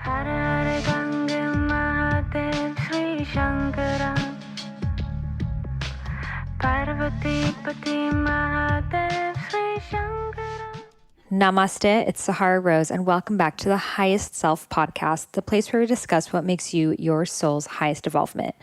Hare Hare Gange Mahadev Sri Shankara Parvati Pati Mahadev Sri Shankara. Namaste, it's Sahara Rose, and welcome back to the Highest Self podcast, the place where we discuss what makes you your soul's highest evolvement.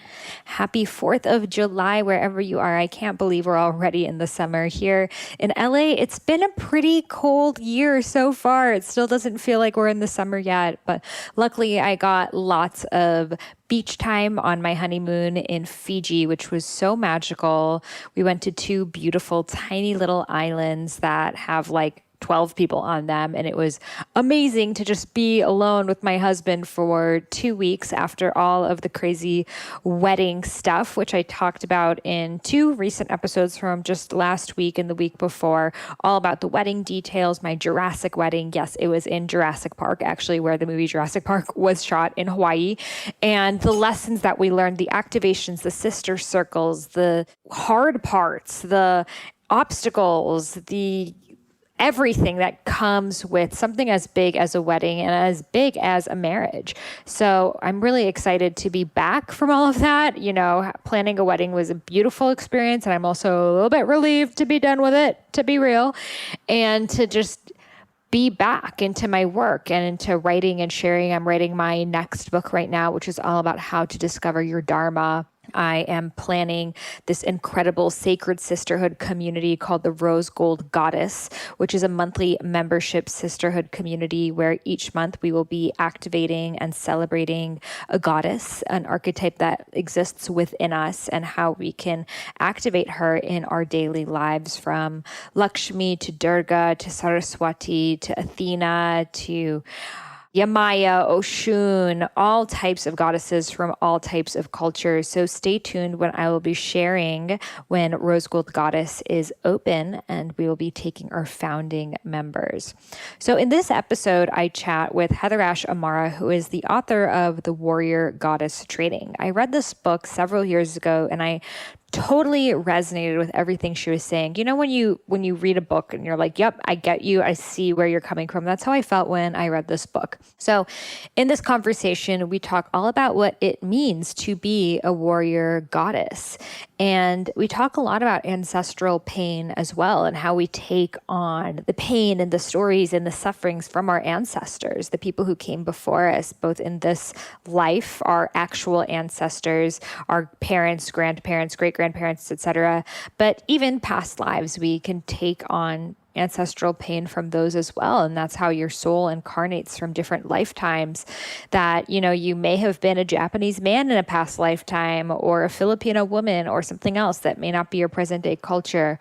Happy 4th of July, wherever you are. I can't believe we're already in the summer here in LA. It's been a pretty cold year so far. It still doesn't feel like we're in the summer yet, but luckily I got lots of beach time on my honeymoon in Fiji, which was so magical. We went to 2 beautiful, tiny little islands that have like 12 people on them. And it was amazing to just be alone with my husband for 2 weeks after all of the crazy wedding stuff, which I talked about in 2 recent episodes from just last week and the week before, all about the wedding details, my Jurassic wedding. Yes, it was in Jurassic Park, actually, where the movie Jurassic Park was shot in Hawaii. And the lessons that we learned, the activations, the sister circles, the hard parts, the obstacles, the everything that comes with something as big as a wedding and as big as a marriage. So I'm really excited to be back from all of that. You know, planning a wedding was a beautiful experience, and I'm also a little bit relieved to be done with it, to be real, and to just be back into my work and into writing and sharing. I'm writing my next book right now, which is all about how to discover your Dharma. I am planning this incredible sacred sisterhood community called the Rose Gold Goddess, which is a monthly membership sisterhood community where each month we will be activating and celebrating a goddess, an archetype that exists within us, and how we can activate her in our daily lives, from Lakshmi to Durga to Saraswati to Athena to Yamaya, Oshun, all types of goddesses from all types of cultures. So stay tuned when I will be sharing when Rose Gold Goddess is open, and we will be taking our founding members. So in this episode, I chat with Heatherash Amara, who is the author of The Warrior Goddess Training. I read this book several years ago, and I totally resonated with everything she was saying. You know, when you read a book and you're like, yep, I get you. I see where you're coming from. That's how I felt when I read this book. So in this conversation, we talk all about what it means to be a warrior goddess. And we talk a lot about ancestral pain as well, and how we take on the pain and the stories and the sufferings from our ancestors, the people who came before us, both in this life, our actual ancestors, our parents, grandparents, great-grandparents, etc. But even past lives, we can take on ancestral pain from those as well. And that's how your soul incarnates from different lifetimes, that, you know, you may have been a Japanese man in a past lifetime, or a Filipino woman, or something else that may not be your present day culture.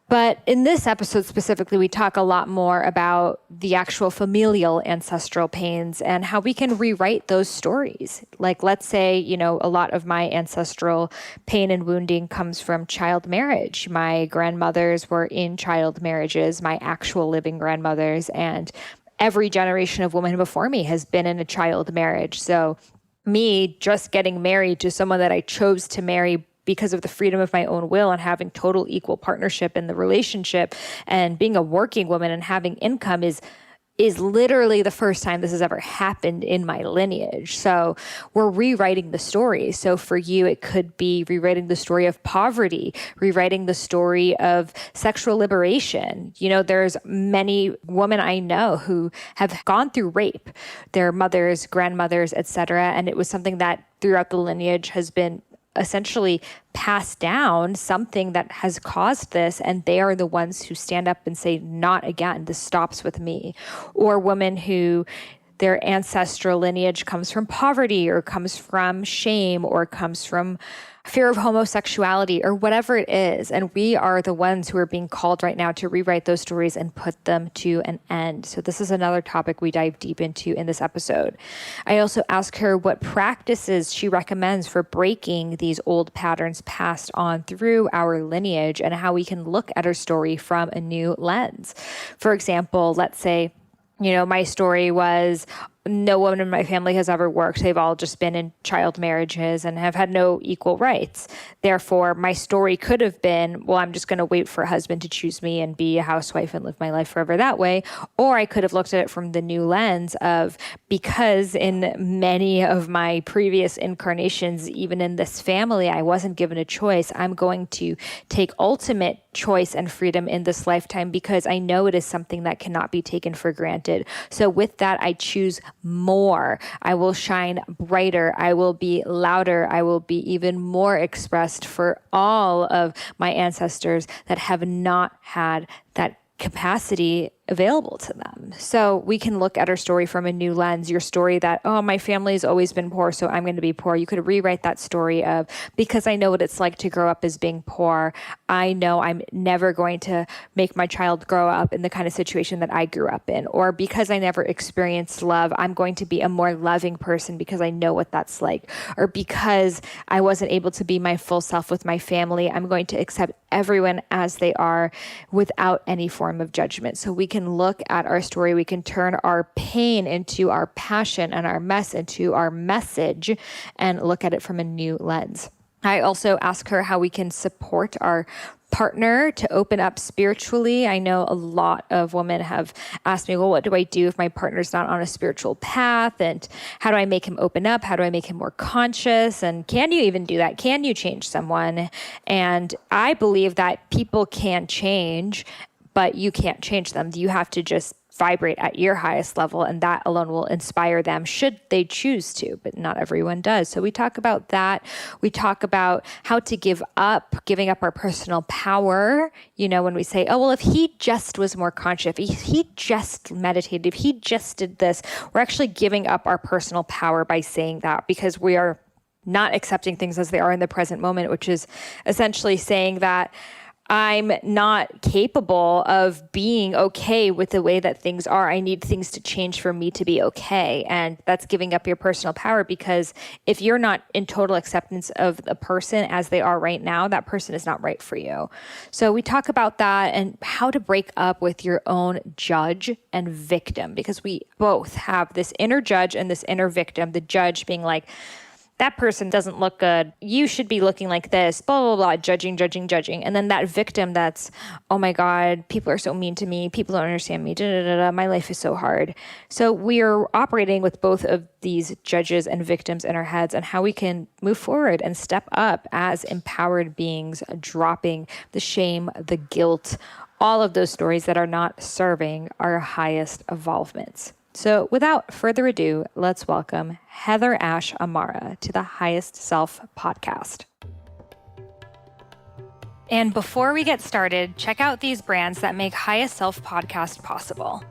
But in this episode specifically, we talk a lot more about the actual familial ancestral pains and how we can rewrite those stories. Like, let's say, you know, a lot of my ancestral pain and wounding comes from child marriage. My grandmothers were in child marriages, my actual living grandmothers, and every generation of women before me has been in a child marriage. So me just getting married to someone that I chose to marry because of the freedom of my own will and having total equal partnership in the relationship and being a working woman and having income is literally the first time this has ever happened in my lineage. So we're rewriting the story. So for you, it could be rewriting the story of poverty, rewriting the story of sexual liberation. You know, there's many women I know who have gone through rape, their mothers, grandmothers, etc. And it was something that throughout the lineage has been essentially passed down, something that has caused this, and they are the ones who stand up and say, not again, this stops with me. Or women who their ancestral lineage comes from poverty, or comes from shame, or comes from fear of homosexuality, or whatever it is. And we are the ones who are being called right now to rewrite those stories and put them to an end. So this is another topic we dive deep into in this episode. I also ask her what practices she recommends for breaking these old patterns passed on through our lineage, and how we can look at our story from a new lens. For example, let's say, you know, my story was no woman in my family has ever worked. They've all just been in child marriages and have had no equal rights. Therefore, my story could have been, well, I'm just going to wait for a husband to choose me and be a housewife and live my life forever that way. Or I could have looked at it from the new lens of, because in many of my previous incarnations, even in this family, I wasn't given a choice. I'm going to take ultimate choice and freedom in this lifetime because I know it is something that cannot be taken for granted. So with that, I choose more. I will shine brighter. I will be louder. I will be even more expressed for all of my ancestors that have not had that capacity available to them. So we can look at our story from a new lens. Your story that, oh, my family's always been poor, so I'm going to be poor. You could rewrite that story of, because I know what it's like to grow up as being poor, I know I'm never going to make my child grow up in the kind of situation that I grew up in. Or because I never experienced love, I'm going to be a more loving person because I know what that's like. Or because I wasn't able to be my full self with my family, I'm going to accept everyone as they are without any form of judgment. So we can look at our story, we can turn our pain into our passion and our mess into our message and look at it from a new lens. I also ask her how we can support our partner to open up spiritually. I know a lot of women have asked me, well, what do I do if my partner's not on a spiritual path? And how do I make him open up? How do I make him more conscious? And can you even do that? Can you change someone? And I believe that people can change, but you can't change them. You have to just vibrate at your highest level, and that alone will inspire them should they choose to, but not everyone does. So we talk about that. We talk about how to giving up our personal power. You know, when we say, oh, well, if he just was more conscious, if he just meditated, if he just did this, we're actually giving up our personal power by saying that, because we are not accepting things as they are in the present moment, which is essentially saying that I'm not capable of being okay with the way that things are. I need things to change for me to be okay. And that's giving up your personal power, because if you're not in total acceptance of the person as they are right now, that person is not right for you. So we talk about that and how to break up with your own judge and victim, because we both have this inner judge and this inner victim, the judge being like, that person doesn't look good. You should be looking like this, blah, blah, blah, judging. And then that victim that's, oh my God, people are so mean to me. People don't understand me. My life is so hard. So we are operating with both of these judges and victims in our heads, and how we can move forward and step up as empowered beings, dropping the shame, the guilt, all of those stories that are not serving our highest evolvements. So without further ado, let's welcome Heatherash Amara to the Highest Self podcast. And before we get started, check out these brands that make Highest Self podcast possible.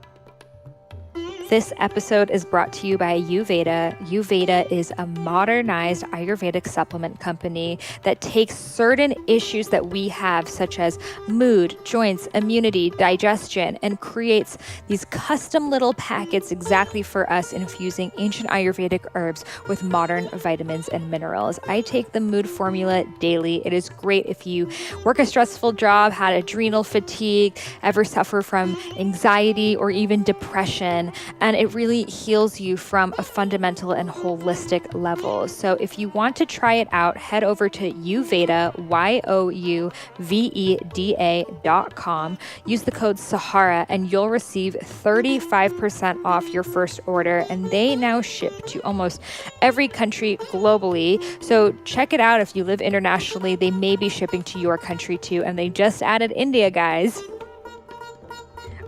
This episode is brought to you by Ayurveda. Ayurveda is a modernized Ayurvedic supplement company that takes certain issues that we have, such as mood, joints, immunity, digestion, and creates these custom little packets exactly for us, infusing ancient Ayurvedic herbs with modern vitamins and minerals. I take the mood formula daily. It is great if you work a stressful job, had adrenal fatigue, ever suffer from anxiety or even depression. And it really heals you from a fundamental and holistic level. So if you want to try it out, head over to Youveda, YOUVEDA.com. Use the code Sahara and you'll receive 35% off your first order. And they now ship to almost every country globally. So check it out. If you live internationally, they may be shipping to your country too. And they just added India, guys.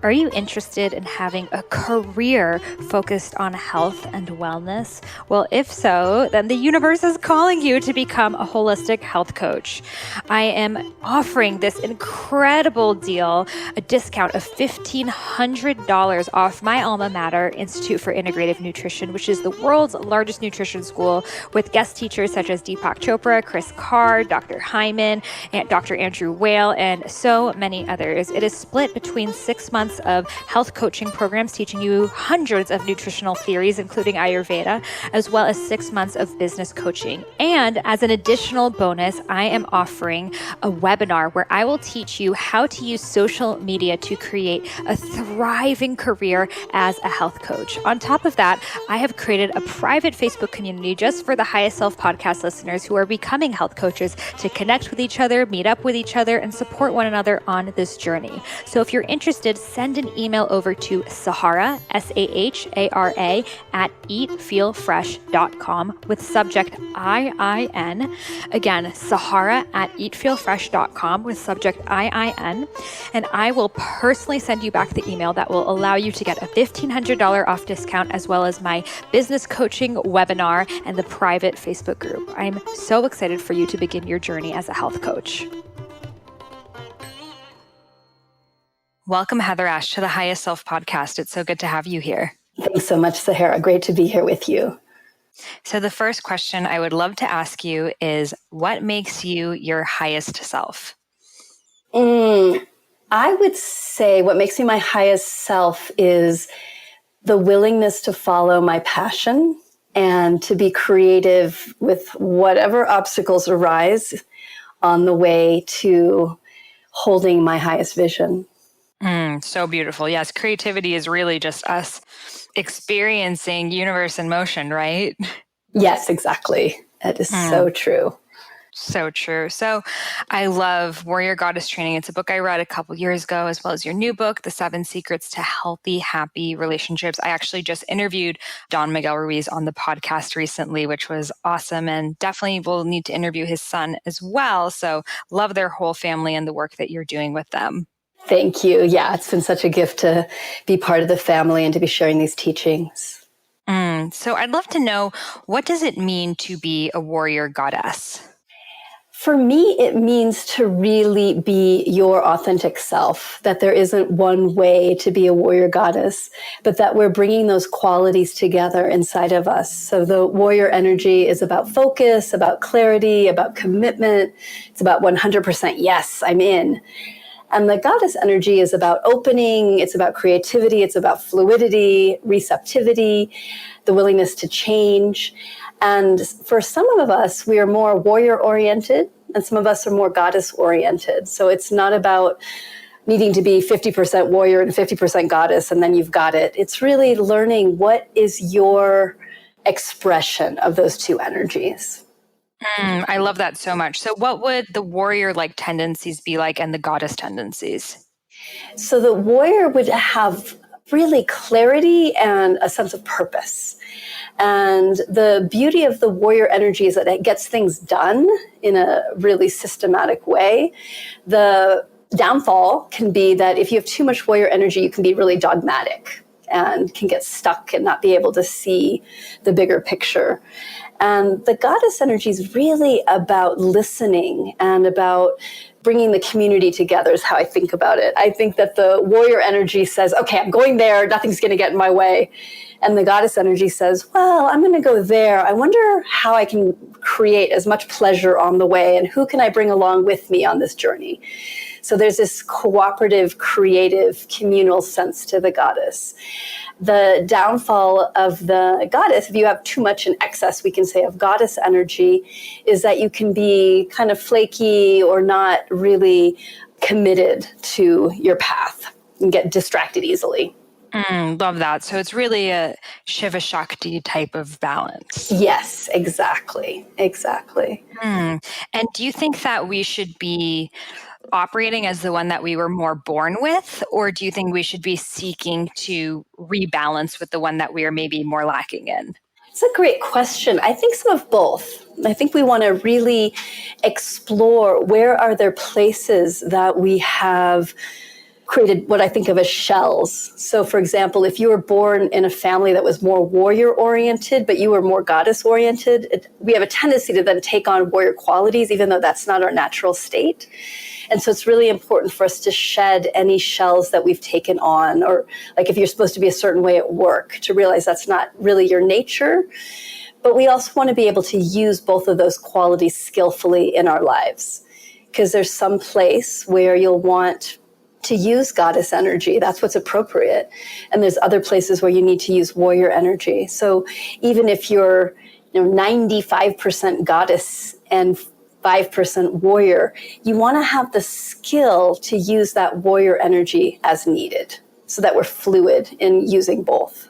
Are you interested in having a career focused on health and wellness? Well, if so, then the universe is calling you to become a holistic health coach. I am offering this incredible deal, a discount of $1,500 off my alma mater, Institute for Integrative Nutrition, which is the world's largest nutrition school, with guest teachers such as Deepak Chopra, Chris Carr, Dr. Hyman, and Dr. Andrew Whale, and so many others. It is split between 6 months months of health coaching programs teaching you hundreds of nutritional theories, including Ayurveda, as well as 6 months of business coaching. And as an additional bonus, I am offering a webinar where I will teach you how to use social media to create a thriving career as a health coach. On top of that, I have created a private Facebook community just for the Highest Self podcast listeners who are becoming health coaches to connect with each other, meet up with each other, and support one another on this journey. So if you're interested, send an email over to Sahara, Sahara, at eatfeelfresh.com with subject IIN. Again, Sahara at eatfeelfresh.com with subject IIN. And I will personally send you back the email that will allow you to get a $1,500 off discount, as well as my business coaching webinar and the private Facebook group. I'm so excited for you to begin your journey as a health coach. Welcome, Heatherash, to the Highest Self podcast. It's so good to have you here. Thanks so much, Sahara. Great to be here with you. So the first question I would love to ask you is, what makes you your highest self? I would say what makes me my highest self is the willingness to follow my passion and to be creative with whatever obstacles arise on the way to holding my highest vision. So beautiful. Yes, creativity is really just us experiencing universe in motion, right? Yes, exactly. That is so true. So true. So I love Warrior Goddess Training. It's a book I read a couple years ago, as well as your new book, The 7 Secrets to Healthy, Happy Relationships. I actually just interviewed Don Miguel Ruiz on the podcast recently, which was awesome, and definitely will need to interview his son as well. So love their whole family and the work that you're doing with them. Thank you. Yeah, it's been such a gift to be part of the family and to be sharing these teachings. So I'd love to know, what does it mean to be a warrior goddess? For me, it means to really be your authentic self, that there isn't one way to be a warrior goddess, but that we're bringing those qualities together inside of us. So the warrior energy is about focus, about clarity, about commitment. It's about 100% yes, I'm in. And the goddess energy is about opening, it's about creativity, it's about fluidity, receptivity, the willingness to change. And for some of us, we are more warrior-oriented, and some of us are more goddess-oriented. So it's not about needing to be 50% warrior and 50% goddess, and then you've got it. It's really learning what is your expression of those two energies. I love that so much. So what would the warrior-like tendencies be like and the goddess tendencies? So the warrior would have really clarity and a sense of purpose. And the beauty of the warrior energy is that it gets things done in a really systematic way. The downfall can be that if you have too much warrior energy, you can be really dogmatic and can get stuck and not be able to see the bigger picture. And the goddess energy is really about listening and about bringing the community together is how I think about it. I think that the warrior energy says, okay, I'm going there, nothing's going to get in my way. And the goddess energy says, well, I'm going to go there. I wonder how I can create as much pleasure on the way, and who can I bring along with me on this journey? So there's this cooperative, creative, communal sense to the goddess. The downfall of the goddess, if you have too much in excess, we can say, of goddess energy, is that you can be kind of flaky or not really committed to your path and get distracted easily. Love that. So it's really a Shiva Shakti type of balance. Yes, exactly. Exactly. And do you think that we should be operating as the one that we were more born with, or do you think we should be seeking to rebalance with the one that we are maybe more lacking in? It's a great question. I think some of both. I think we want to really explore where are there places that we have created what I think of as shells. So for example, if you were born in a family that was more warrior oriented, but you were more goddess oriented, we have a tendency to then take on warrior qualities, even though that's not our natural state. And so it's really important for us to shed any shells that we've taken on, or like if you're supposed to be a certain way at work, to realize that's not really your nature. But we also want to be able to use both of those qualities skillfully in our lives, because there's some place where you'll want to use goddess energy. That's what's appropriate. And there's other places where you need to use warrior energy. So even if you're 95% goddess and 5% warrior, you want to have the skill to use that warrior energy as needed so that we're fluid in using both.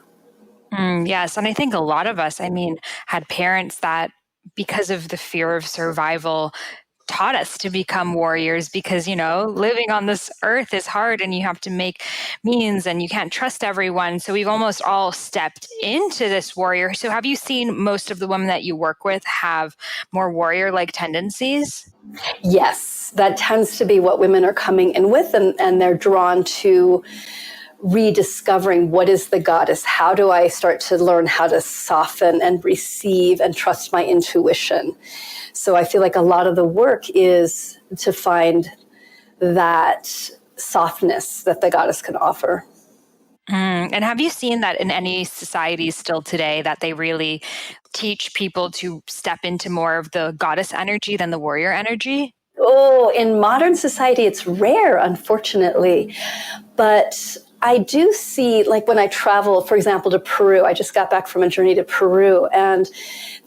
Yes. And I think a lot of us, had parents that, because of the fear of survival, taught us to become warriors because, living on this earth is hard and you have to make means and you can't trust everyone. So we've almost all stepped into this warrior. So have you seen most of the women that you work with have more warrior-like tendencies? Yes, that tends to be what women are coming in with, and they're drawn to rediscovering what is the goddess. How do I start to learn how to soften and receive and trust my intuition? So I feel like a lot of the work is to find that softness that the goddess can offer. And have you seen that in any societies still today that they really teach people to step into more of the goddess energy than the warrior energy? Oh, in modern society, it's rare, unfortunately. But I do see, like when I travel, for example, to Peru, I just got back from a journey to Peru, and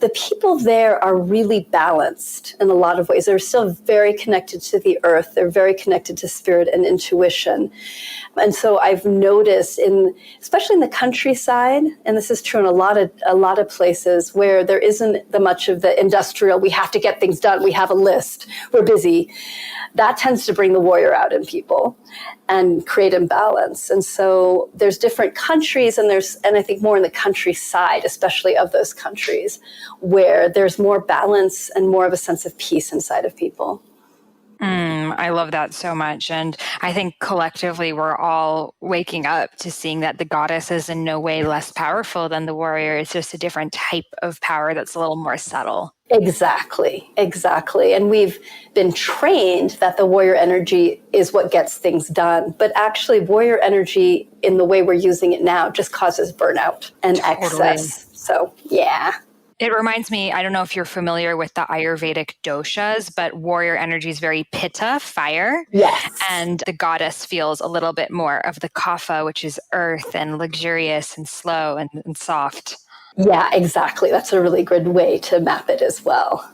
the people there are really balanced in a lot of ways. They're still very connected to the earth. They're very connected to spirit and intuition. And so I've noticed especially in the countryside, and this is true in a lot of places where there isn't the much of the industrial, we have to get things done, we have a list, we're busy. That tends to bring the warrior out in people and create imbalance. And so there's different countries, and I think more in the countryside, especially of those countries, where there's more balance and more of a sense of peace inside of people. I love that so much. And I think collectively we're all waking up to seeing that the goddess is in no way less powerful than the warrior. It's just a different type of power that's a little more subtle. Exactly. And we've been trained that the warrior energy is what gets things done. But actually, warrior energy in the way we're using it now just causes burnout and excess. So, yeah. It reminds me, I don't know if you're familiar with the Ayurvedic doshas, but warrior energy is very pitta, fire. Yes. And the goddess feels a little bit more of the kapha, which is earth and luxurious and slow and soft. Yeah, exactly. That's a really good way to map it as well.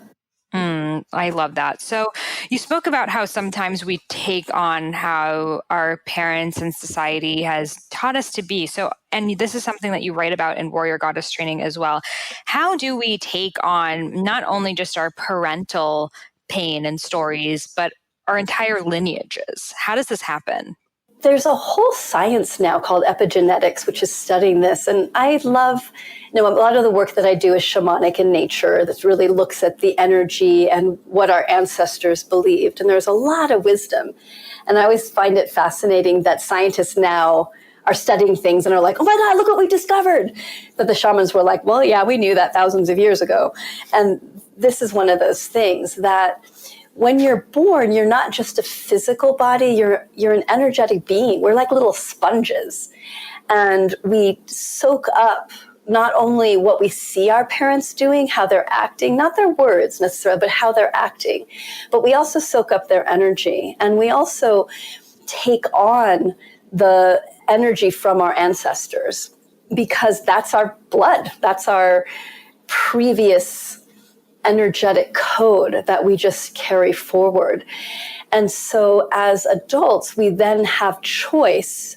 I love that. So you spoke about how sometimes we take on how our parents and society has taught us to be. So, and this is something that you write about in Warrior Goddess Training as well. How do we take on not only just our parental pain and stories, but our entire lineages? How does this happen? There's a whole science now called epigenetics, which is studying this. And I love, a lot of the work that I do is shamanic in nature that really looks at the energy and what our ancestors believed. And there's a lot of wisdom. And I always find it fascinating that scientists now are studying things and are like, oh my God, look what we discovered. But the shamans were like, well, yeah, we knew that thousands of years ago. And this is one of those things that when you're born, you're not just a physical body, you're an energetic being. We're like little sponges. And we soak up not only what we see our parents doing, how they're acting, not their words necessarily, but how they're acting. But we also soak up their energy. And we also take on the energy from our ancestors because that's our blood. That's our previous energetic code that we just carry forward. And so as adults, we then have choice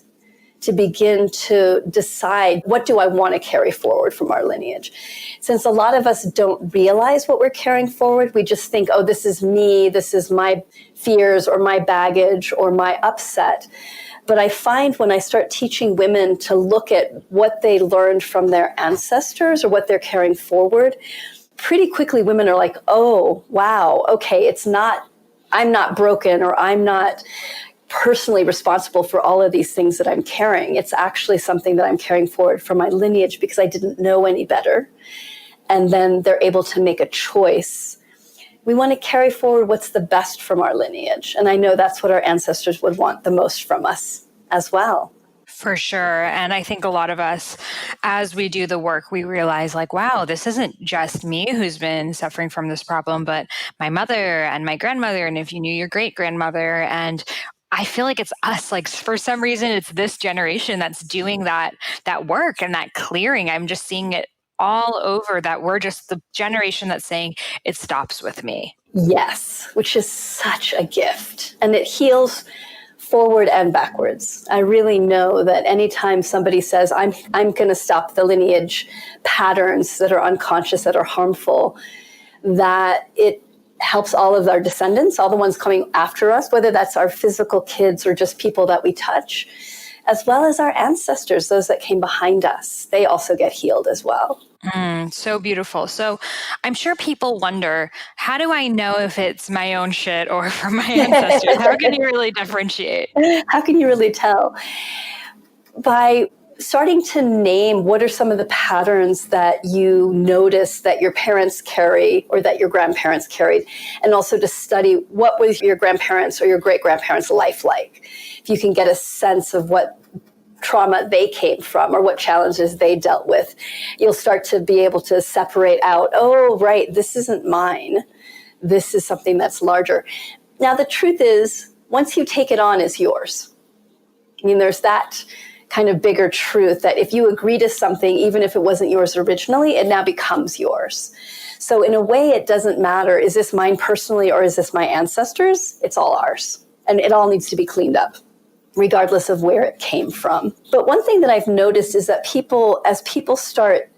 to begin to decide, what do I want to carry forward from our lineage? Since a lot of us don't realize what we're carrying forward, we just think, oh, this is me, this is my fears or my baggage or my upset. But I find when I start teaching women to look at what they learned from their ancestors or what they're carrying forward, pretty quickly women are like, oh, wow, okay, I'm not broken, or I'm not personally responsible for all of these things that I'm carrying. It's actually something that I'm carrying forward from my lineage because I didn't know any better. And then they're able to make a choice. We want to carry forward what's the best from our lineage. And I know that's what our ancestors would want the most from us as well. For sure. And I think a lot of us, as we do the work, we realize like, wow, this isn't just me who's been suffering from this problem, but my mother and my grandmother. And if you knew your great grandmother, and I feel like it's us. Like for some reason, it's this generation that's doing that work and that clearing. I'm just seeing it all over, that we're just the generation that's saying it stops with me. Yes, which is such a gift. And it heals forward and backwards. I really know that anytime somebody says, I'm going to stop the lineage patterns that are unconscious, that are harmful, that it helps all of our descendants, all the ones coming after us, whether that's our physical kids or just people that we touch, as well as our ancestors, those that came behind us. They also get healed as well. So beautiful. So I'm sure people wonder, how do I know if it's my own shit or from my ancestors? How can you really differentiate? How can you really tell? By starting to name what are some of the patterns that you notice that your parents carry or that your grandparents carried, and also to study what was your grandparents or your great-grandparents' life like. If you can get a sense of what trauma they came from or what challenges they dealt with, you'll start to be able to separate out, oh, right, this isn't mine. This is something that's larger. Now, the truth is, once you take it on, it's yours. I mean, there's that kind of bigger truth that if you agree to something, even if it wasn't yours originally, it now becomes yours. So in a way, it doesn't matter, is this mine personally or is this my ancestors? It's all ours. And it all needs to be cleaned up, regardless of where it came from. But one thing that I've noticed is that as people start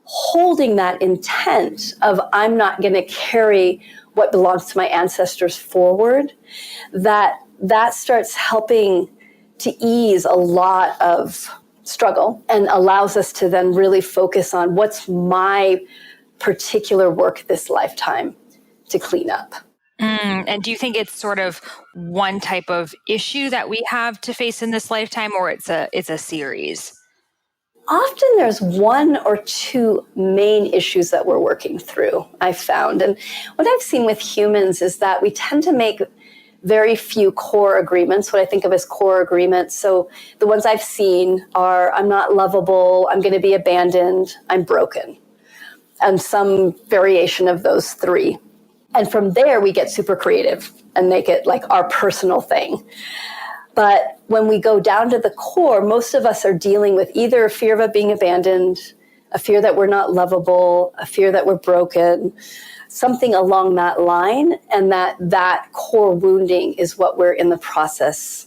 holding that intent of, I'm not going to carry what belongs to my ancestors forward, that starts helping to ease a lot of struggle and allows us to then really focus on what's my particular work this lifetime to clean up. And do you think it's sort of one type of issue that we have to face in this lifetime, or it's a series? Often there's one or two main issues that we're working through, I've found. And what I've seen with humans is that we tend to make very few core agreements, what I think of as core agreements. So the ones I've seen are, I'm not lovable, I'm going to be abandoned, I'm broken, and some variation of those three. And from there, we get super creative and make it like our personal thing. But when we go down to the core, most of us are dealing with either a fear of being abandoned, a fear that we're not lovable, a fear that we're broken, something along that line. And that core wounding is what we're in the process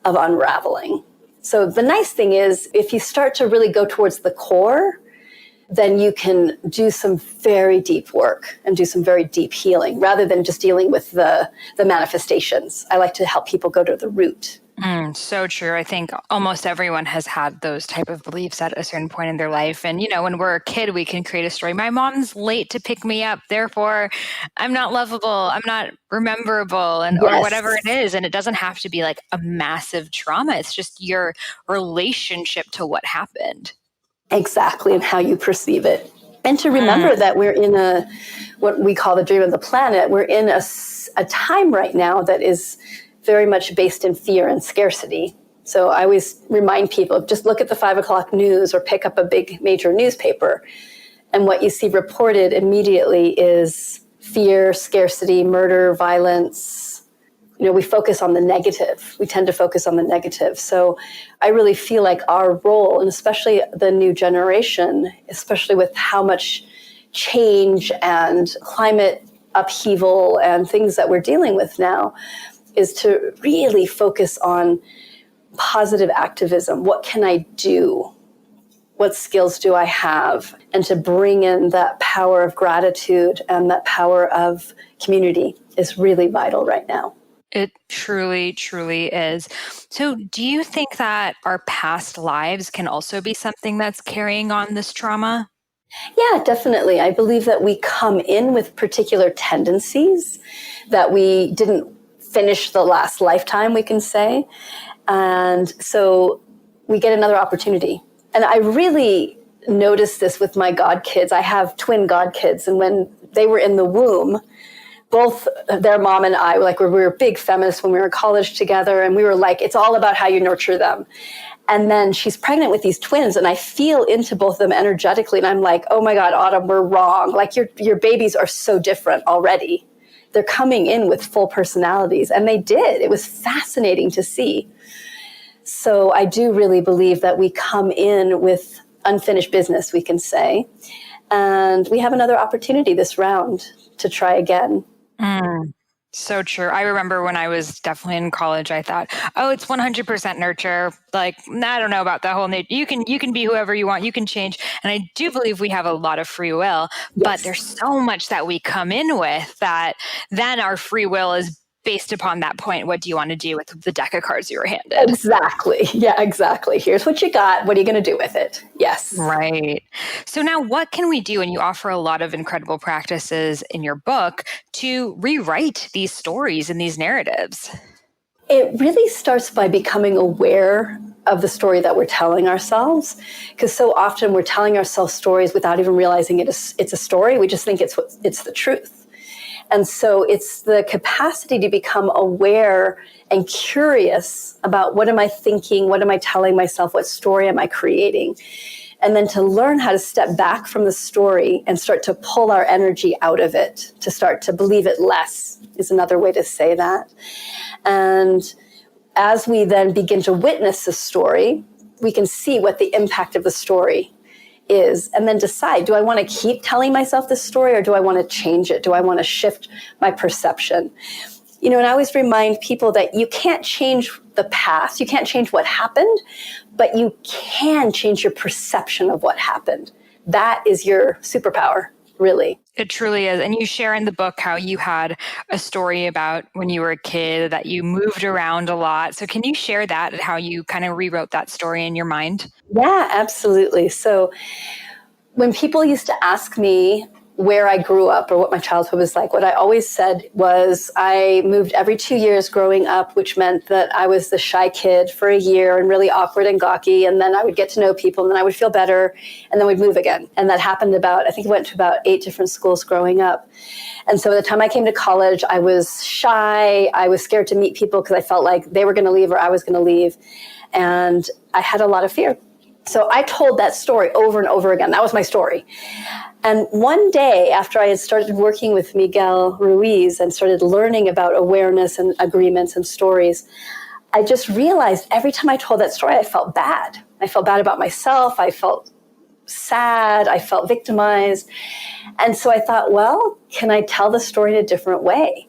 of unraveling. So the nice thing is, if you start to really go towards the core, then you can do some very deep work and do some very deep healing rather than just dealing with the manifestations. I like to help people go to the root. So true. I think almost everyone has had those type of beliefs at a certain point in their life. And, when we're a kid, we can create a story. My mom's late to pick me up. Therefore, I'm not lovable. I'm not rememberable, and or whatever it is. And it doesn't have to be like a massive trauma. It's just your relationship to what happened. Exactly, and how you perceive it. And to remember that we're in what we call the dream of the planet. We're in a time right now that is very much based in fear and scarcity. So I always remind people, just look at the 5 o'clock news or pick up a big major newspaper. And what you see reported immediately is fear, scarcity, murder, violence. We focus on the negative. We tend to focus on the negative. So I really feel like our role, and especially the new generation, especially with how much change and climate upheaval and things that we're dealing with now, is to really focus on positive activism. What can I do? What skills do I have? And to bring in that power of gratitude and that power of community is really vital right now. It truly, truly is. So do you think that our past lives can also be something that's carrying on this trauma? Yeah, definitely. I believe that we come in with particular tendencies that we didn't finish the last lifetime, we can say. And so we get another opportunity. And I really noticed this with my godkids. I have twin godkids. And when they were in the womb, both their mom and I, we were big feminists when we were in college together. And we were like, it's all about how you nurture them. And then she's pregnant with these twins. And I feel into both of them energetically. And I'm like, oh my God, Autumn, we're wrong. Like your babies are so different already. they're coming in with full personalities. And they did. It was fascinating to see. So I do really believe that we come in with unfinished business, we can say. And we have another opportunity this round to try again. So true. I remember when I was definitely in college, I thought, oh, it's 100% nurture. Like, I don't know about the whole nature. You can be whoever you want. You can change. And I do believe we have a lot of free will, but there's so much that we come in with that then our free will is based upon that point. What do you want to do with the deck of cards you were handed? Exactly. Yeah, exactly. Here's what you got. What are you going to do with it? Yes. Right. So now what can we do? And you offer a lot of incredible practices in your book to rewrite these stories and these narratives. It really starts by becoming aware of the story that we're telling ourselves, because so often we're telling ourselves stories without even realizing it's a story. We just think it's the truth. And so it's the capacity to become aware and curious about what am I thinking, what am I telling myself, what story am I creating, and then to learn how to step back from the story and start to pull our energy out of it, to start to believe it less is another way to say that. And as we then begin to witness the story, we can see what the impact of the story is, and then decide, do I want to keep telling myself this story, or do I want to change it? Do I want to shift my perception? And I always remind people that you can't change the past, you can't change what happened, but you can change your perception of what happened. That is your superpower, really. It truly is. And you share in the book how you had a story about when you were a kid that you moved around a lot. So can you share that and how you kind of rewrote that story in your mind? Yeah, absolutely. So when people used to ask me where I grew up or what my childhood was like, what I always said was I moved every 2 years growing up, which meant that I was the shy kid for a year and really awkward and gawky. And then I would get to know people and then I would feel better and then we'd move again. And that happened I think I went to about 8 different schools growing up. And so by the time I came to college, I was shy. I was scared to meet people because I felt like they were going to leave or I was going to leave. And I had a lot of fear. So I told that story over and over again. That was my story. And one day after I had started working with Miguel Ruiz and started learning about awareness and agreements and stories, I just realized every time I told that story, I felt bad. I felt bad about myself. I felt sad. I felt victimized. And so I thought, well, can I tell the story in a different way?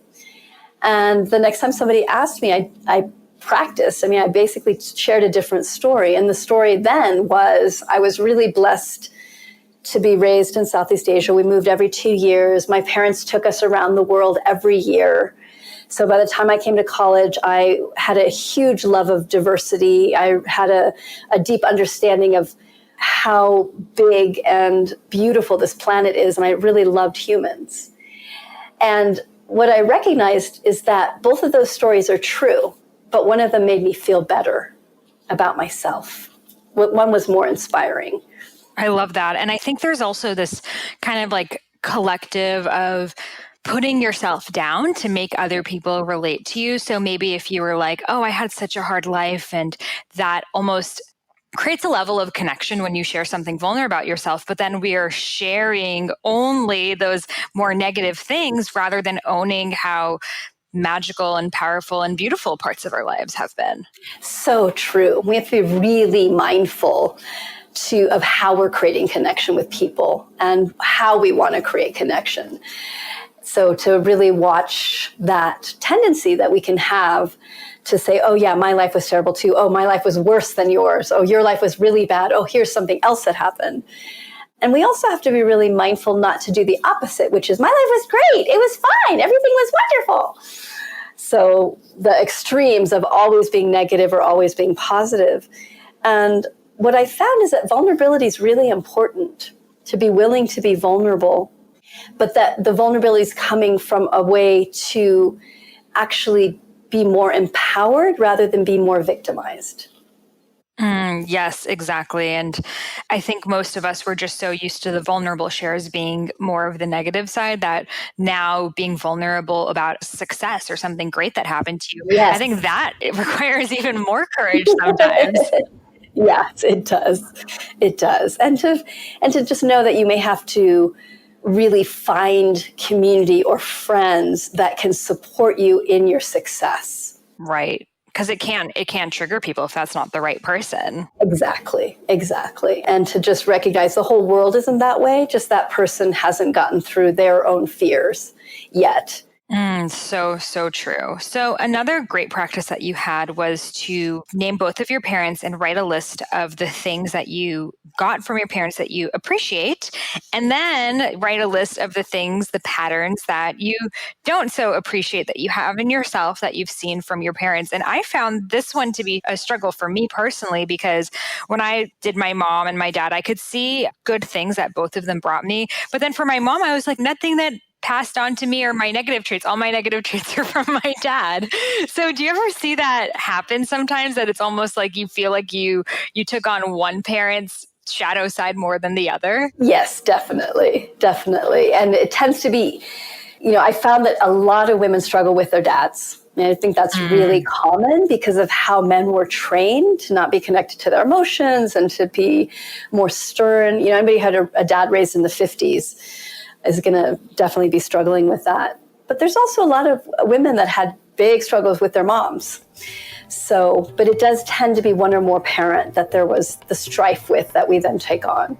And the next time somebody asked me, I practiced. I basically shared a different story. And the story then was, I was really blessed to be raised in Southeast Asia. We moved every 2 years. My parents took us around the world every year. So by the time I came to college, I had a huge love of diversity. I had a deep understanding of how big and beautiful this planet is. And I really loved humans. And what I recognized is that both of those stories are true, but one of them made me feel better about myself. One was more inspiring. I love that. And I think there's also this kind of like collective of putting yourself down to make other people relate to you. So maybe if you were like, oh, I had such a hard life, and that almost creates a level of connection when you share something vulnerable about yourself, but then we are sharing only those more negative things rather than owning how magical and powerful and beautiful parts of our lives have been. So true. We have to be really mindful of how we're creating connection with people and how we want to create connection. So to really watch that tendency that we can have to say, oh yeah, my life was terrible too. Oh, my life was worse than yours. Oh, your life was really bad. Oh, here's something else that happened. And we also have to be really mindful not to do the opposite, which is my life was great. It was fine. Everything was wonderful. So the extremes of always being negative or always being positive. And what I found is that vulnerability is really important, to be willing to be vulnerable, but that the vulnerability is coming from a way to actually be more empowered rather than be more victimized. Yes, exactly. And I think most of us were just so used to the vulnerable shares being more of the negative side that now being vulnerable about success or something great that happened to you, Yes. I think that it requires even more courage sometimes. Yes, it does. It does. And to just know that you may have to really find community or friends that can support you in your success. Right. Because it can trigger people if that's not the right person. Exactly. And to just recognize the whole world isn't that way, just that person hasn't gotten through their own fears yet. So true. So another great practice that you had was to name both of your parents and write a list of the things that you got from your parents that you appreciate, and then write a list of the things, the patterns that you don't so appreciate that you have in yourself that you've seen from your parents. And I found this one to be a struggle for me personally, because when I did my mom and my dad, I could see good things that both of them brought me. But then for my mom, I was like, nothing that passed on to me or my negative traits. All my negative traits are from my dad. So do you ever see that happen sometimes, that it's almost like you feel like you took on one parent's shadow side more than the other? Yes, definitely. And it tends to be, I found that a lot of women struggle with their dads. And I think that's really common because of how men were trained to not be connected to their emotions and to be more stern. Anybody who had a dad raised in the 50s is going to definitely be struggling with that. But there's also a lot of women that had big struggles with their moms. So, but it does tend to be one or more parent that there was the strife with that we then take on.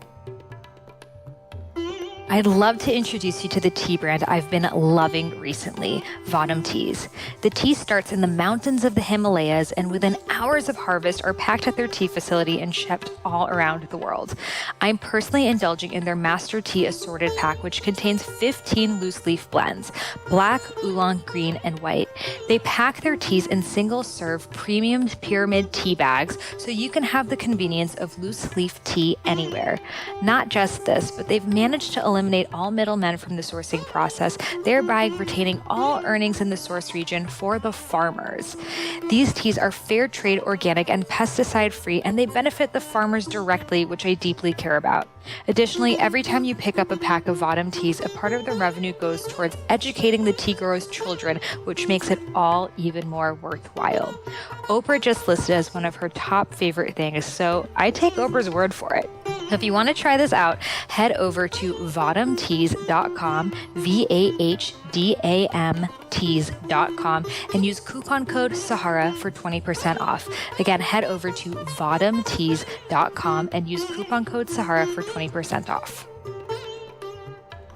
I'd love to introduce you to the tea brand I've been loving recently, Vadam Teas. The tea starts in the mountains of the Himalayas and within hours of harvest are packed at their tea facility and shipped all around the world. I'm personally indulging in their Master Tea Assorted Pack, which contains 15 loose leaf blends, black, oolong, green, and white. They pack their teas in single-serve premium pyramid tea bags so you can have the convenience of loose leaf tea anywhere. Not just this, but they've managed to eliminate all middlemen from the sourcing process, thereby retaining all earnings in the source region for the farmers. These teas are fair trade, organic, and pesticide-free, and they benefit the farmers directly, which I deeply care about. Additionally, every time you pick up a pack of Vadam teas, a part of the revenue goes towards educating the tea growers' children, which makes it all even more worthwhile. Oprah just listed as one of her top favorite things, so I take Oprah's word for it. If you want to try this out, head over to vadamteas.com, VAHDAM and use coupon code Sahara for 20% off. Again, head over to vadamteas.com and use coupon code Sahara for 20% off.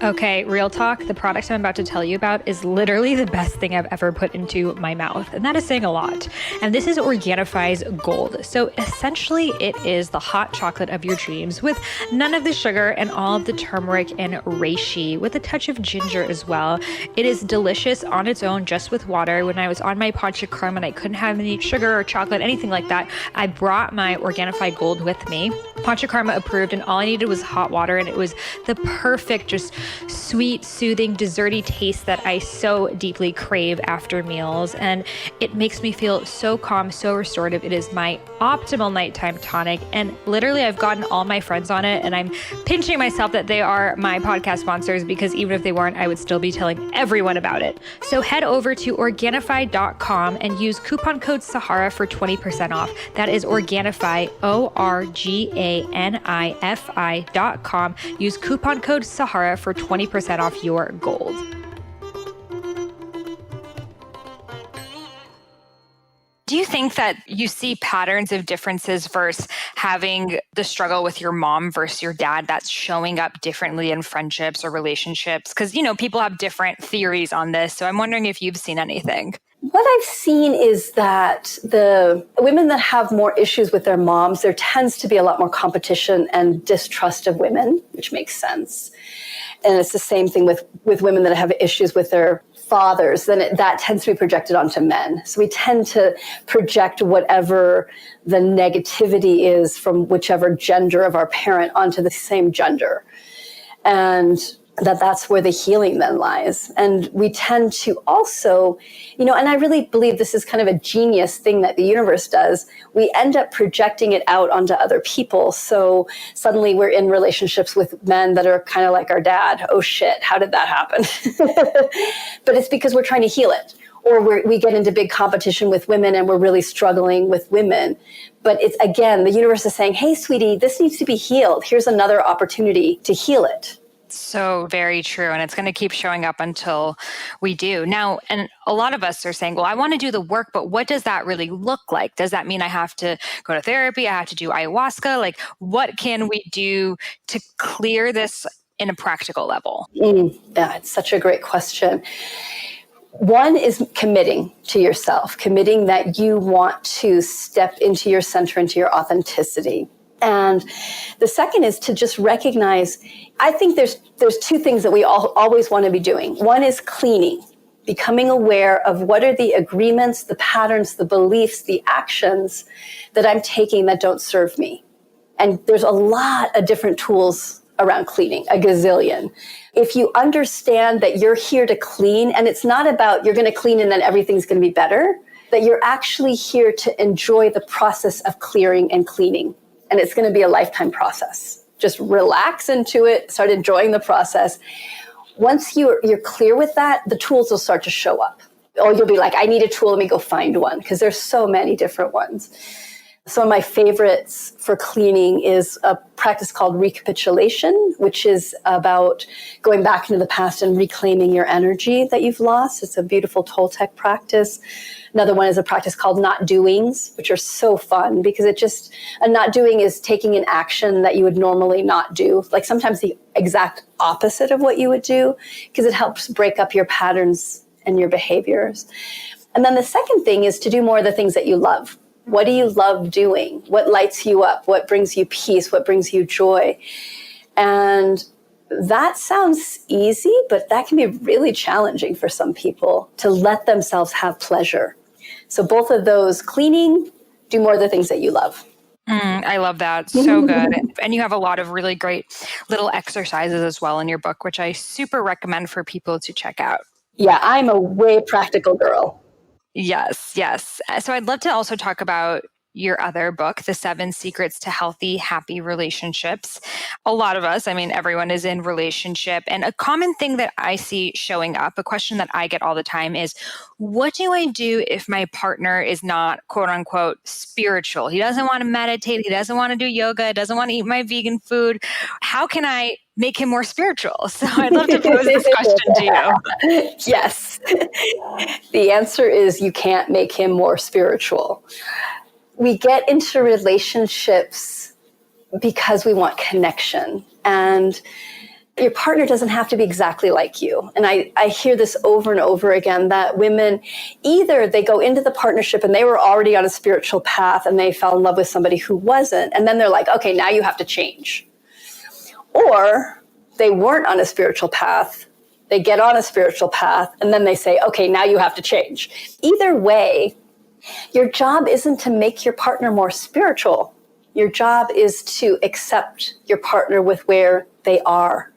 Okay, real talk, the product I'm about to tell you about is literally the best thing I've ever put into my mouth, and that is saying a lot. And this is Organifi's Gold. So essentially, it is the hot chocolate of your dreams with none of the sugar and all of the turmeric and reishi, with a touch of ginger as well. It is delicious on its own, just with water. When I was on my Panchakarma and I couldn't have any sugar or chocolate, anything like that, I brought my Organifi Gold with me. Panchakarma approved, and all I needed was hot water, and it was the perfect, just sweet, soothing, desserty taste that I so deeply crave after meals. And it makes me feel so calm, so restorative. It is my optimal nighttime tonic. And literally, I've gotten all my friends on it, and I'm pinching myself that they are my podcast sponsors, because even if they weren't, I would still be telling everyone about it. So head over to Organifi.com and use coupon code Sahara for 20% off. That is Organifi, ORGANIFI.com. Use coupon code Sahara for 20% off your gold. Do you think that you see patterns of differences versus having the struggle with your mom versus your dad that's showing up differently in friendships or relationships? Because, people have different theories on this. So I'm wondering if you've seen anything. What I've seen is that the women that have more issues with their moms, there tends to be a lot more competition and distrust of women, which makes sense. And it's the same thing with women that have issues with their fathers, then that tends to be projected onto men. So we tend to project whatever the negativity is from whichever gender of our parent onto the same gender. And that's where the healing then lies. And we tend to also, and I really believe this is kind of a genius thing that the universe does. We end up projecting it out onto other people. So suddenly we're in relationships with men that are kind of like our dad. Oh shit, how did that happen? But it's because we're trying to heal it. Or we get into big competition with women and we're really struggling with women. But it's, again, the universe is saying, hey, sweetie, this needs to be healed. Here's another opportunity to heal it. So very true. And it's going to keep showing up until we do. Now, and a lot of us are saying, well, I want to do the work, but what does that really look like? Does that mean I have to go to therapy? I have to do ayahuasca? Like, what can we do to clear this in a practical level? Yeah, it's such a great question. One is committing to yourself, committing that you want to step into your center, into your authenticity. And the second is to just recognize, I think there's two things that we always want to be doing. One is cleaning, becoming aware of what are the agreements, the patterns, the beliefs, the actions that I'm taking that don't serve me. And there's a lot of different tools around cleaning, a gazillion. If you understand that you're here to clean, and it's not about you're going to clean and then everything's going to be better, that you're actually here to enjoy the process of clearing and cleaning. And it's going to be a lifetime process. Just relax into it, start enjoying the process. Once you're clear with that, the tools will start to show up. Or you'll be like, I need a tool, let me go find one, because there's so many different ones. Some of my favorites for cleaning is a practice called recapitulation, which is about going back into the past and reclaiming your energy that you've lost. It's a beautiful Toltec practice. Another one is a practice called not doings, which are so fun because a not doing is taking an action that you would normally not do, like sometimes the exact opposite of what you would do, because it helps break up your patterns and your behaviors. And then the second thing is to do more of the things that you love. What do you love doing? What lights you up? What brings you peace? What brings you joy? And that sounds easy, but that can be really challenging for some people to let themselves have pleasure. So both of those, cleaning, do more of the things that you love. I love that. So good. And you have a lot of really great little exercises as well in your book, which I super recommend for people to check out. Yeah, I'm a way practical girl. Yes, yes. So I'd love to also talk about your other book, The 7 Secrets to Healthy, Happy Relationships. A lot of us, I mean, everyone is in relationship. And a common thing that I see showing up, a question that I get all the time is, what do I do if my partner is not, quote unquote, spiritual? He doesn't want to meditate. He doesn't want to do yoga. Doesn't want to eat my vegan food. How can I make him more spiritual? So I'd love to pose this question to you. Yes. The answer is you can't make him more spiritual. We get into relationships because we want connection, and your partner doesn't have to be exactly like you. And I hear this over and over again, that women, either they go into the partnership and they were already on a spiritual path and they fell in love with somebody who wasn't, and then they're like, okay, now you have to change. Or they weren't on a spiritual path, they get on a spiritual path, and then they say, okay, now you have to change. Either way, your job isn't to make your partner more spiritual. Your job is to accept your partner with where they are.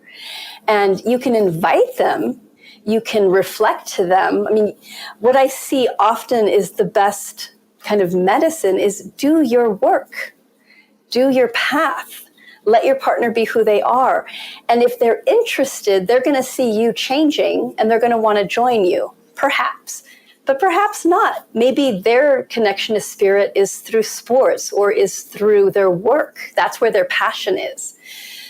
And you can invite them, you can reflect to them. I mean, what I see often is the best kind of medicine is do your work, do your path. Let your partner be who they are. And if they're interested, they're going to see you changing and they're going to want to join you, perhaps. But perhaps not. Maybe their connection to spirit is through sports or is through their work. That's where their passion is.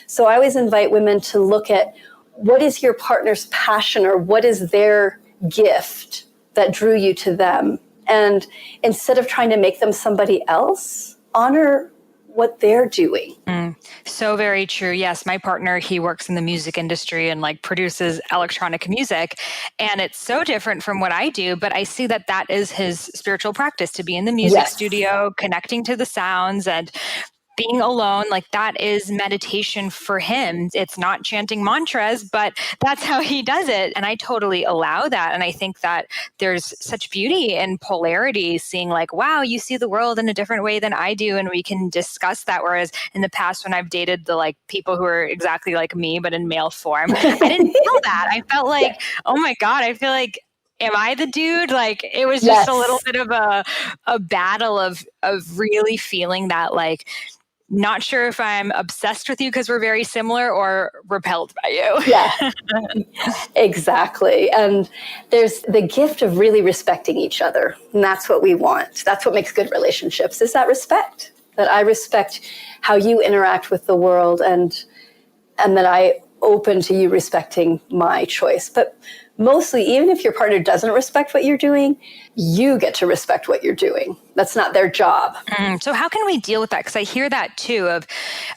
So I always invite women to look at what is your partner's passion or what is their gift that drew you to them. And instead of trying to make them somebody else, honor what they're doing. So very true. Yes, my partner, he works in the music industry and like produces electronic music. And it's so different from what I do, but I see that that is his spiritual practice, to be in the music studio, connecting to the sounds and being alone. Like that is meditation for him. It's not chanting mantras, but that's how he does it. And I totally allow that. And I think that there's such beauty in polarity, seeing like, wow, you see the world in a different way than I do. And we can discuss that. Whereas in the past, when I've dated the like people who are exactly like me, but in male form, I didn't feel that. I felt like, oh my God, I feel like, am I the dude? Like it was just a little bit of a battle of really feeling that like, not sure if I'm obsessed with you because we're very similar or repelled by you. Yeah, exactly. And there's the gift of really respecting each other. And that's what we want. That's what makes good relationships, is that respect. That I respect how you interact with the world and that I open to you respecting my choice. But mostly, even if your partner doesn't respect what you're doing, you get to respect what you're doing. That's not their job. So how can we deal with that? Because I hear that too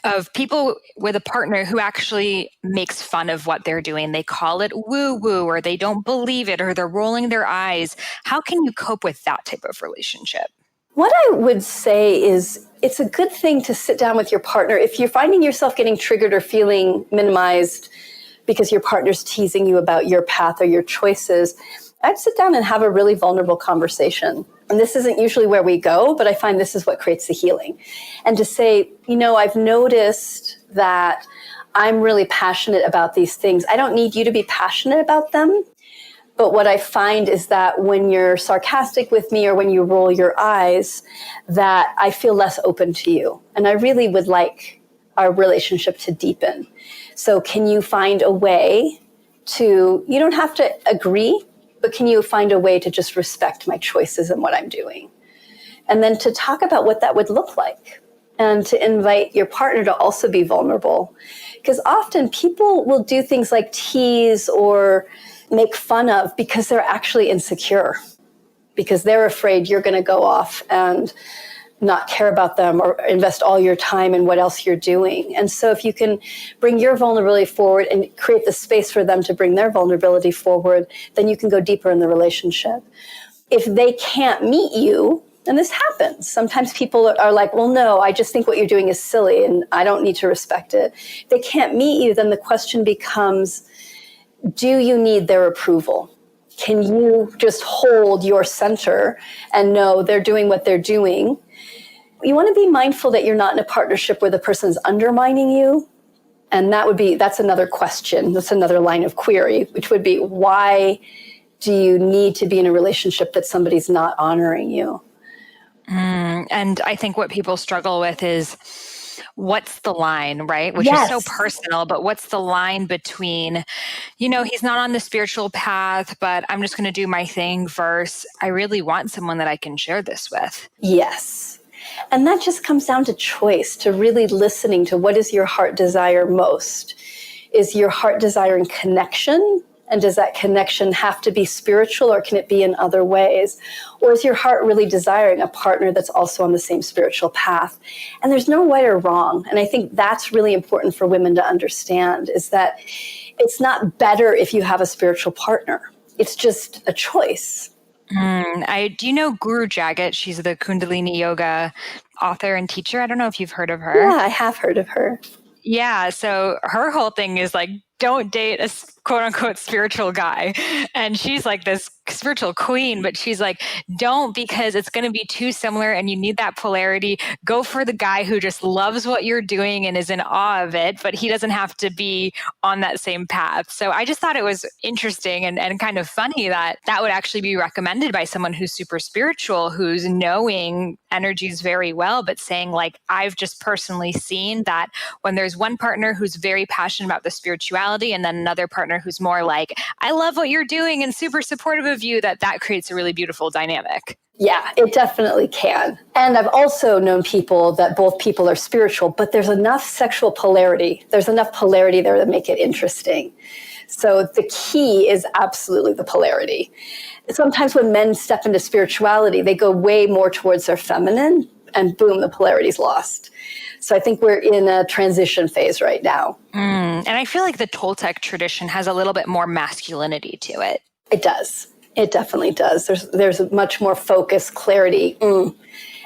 of people with a partner who actually makes fun of what they're doing. They call it woo-woo, or they don't believe it, or they're rolling their eyes. How can you cope with that type of relationship? What I would say is it's a good thing to sit down with your partner. If you're finding yourself getting triggered or feeling minimized because your partner's teasing you about your path or your choices, I'd sit down and have a really vulnerable conversation. And this isn't usually where we go, but I find this is what creates the healing. And to say, I've noticed that I'm really passionate about these things. I don't need you to be passionate about them. But what I find is that when you're sarcastic with me or when you roll your eyes, that I feel less open to you. And I really would like our relationship to deepen. So can you find a way to, you don't have to agree, but can you find a way to just respect my choices and what I'm doing? And then to talk about what that would look like and to invite your partner to also be vulnerable. Because often people will do things like tease or make fun of because they're actually insecure, because they're afraid you're going to go off and not care about them or invest all your time in what else you're doing. And so if you can bring your vulnerability forward and create the space for them to bring their vulnerability forward, then you can go deeper in the relationship. If they can't meet you, and this happens, sometimes people are like, well, no, I just think what you're doing is silly and I don't need to respect it. If they can't meet you, then the question becomes, do you need their approval? Can you just hold your center and know they're doing what they're doing? You want to be mindful that you're not in a partnership where the person's undermining you. And that's another question. That's another line of query, which would be, why do you need to be in a relationship that somebody's not honoring you? And I think what people struggle with is, what's the line, right? Which Yes. is so personal, but what's the line between, he's not on the spiritual path, but I'm just going to do my thing versus I really want someone that I can share this with. Yes. And that just comes down to choice, to really listening to what does your heart desire most. Is your heart desiring connection? And does that connection have to be spiritual, or can it be in other ways? Or is your heart really desiring a partner that's also on the same spiritual path? And there's no right or wrong. And I think that's really important for women to understand, is that it's not better if you have a spiritual partner. It's just a choice. Do you know Guru Jagat? She's the Kundalini Yoga author and teacher. I don't know if you've heard of her. Yeah, I have heard of her. Yeah. So her whole thing is like, don't date a quote unquote spiritual guy. And she's like this spiritual queen, but she's like, don't, because it's going to be too similar and you need that polarity. Go for the guy who just loves what you're doing and is in awe of it, but he doesn't have to be on that same path. So I just thought it was interesting and kind of funny that would actually be recommended by someone who's super spiritual, who's knowing energies very well, but saying like, I've just personally seen that when there's one partner who's very passionate about the spirituality and then another partner who's more like, I love what you're doing and super supportive of you, that creates a really beautiful dynamic. Yeah, it definitely can. And I've also known people that both people are spiritual, but there's enough sexual polarity. There's enough polarity there to make it interesting. So the key is absolutely the polarity. Sometimes when men step into spirituality, they go way more towards their feminine, and boom, the polarity's lost. So I think we're in a transition phase right now. And I feel like the Toltec tradition has a little bit more masculinity to it. It does. It definitely does. There's much more focus, clarity,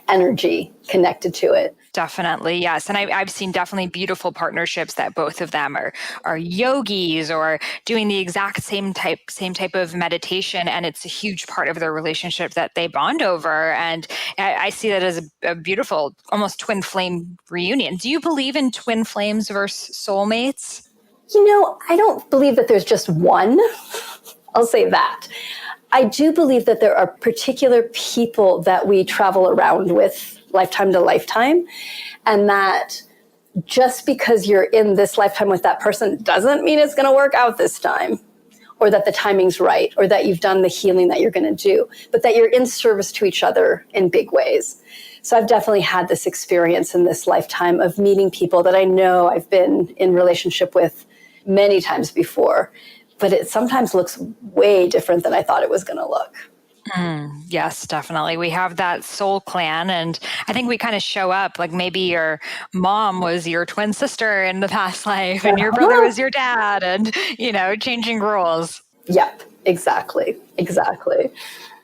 energy connected to it. Definitely, yes. And I've seen definitely beautiful partnerships that both of them are yogis or doing the exact same type of meditation, and it's a huge part of their relationship that they bond over. And I see that as a beautiful, almost twin flame reunion. Do you believe in twin flames versus soulmates? I don't believe that there's just one. I'll say that. I do believe that there are particular people that we travel around with lifetime to lifetime, and that just because you're in this lifetime with that person doesn't mean it's going to work out this time, or that the timing's right, or that you've done the healing that you're going to do, but that you're in service to each other in big ways. So I've definitely had this experience in this lifetime of meeting people that I know I've been in relationship with many times before, but it sometimes looks way different than I thought it was going to look. Yes, definitely. We have that soul clan, and I think we kind of show up like maybe your mom was your twin sister in the past life and your brother was your dad, and, changing roles. Yep, exactly.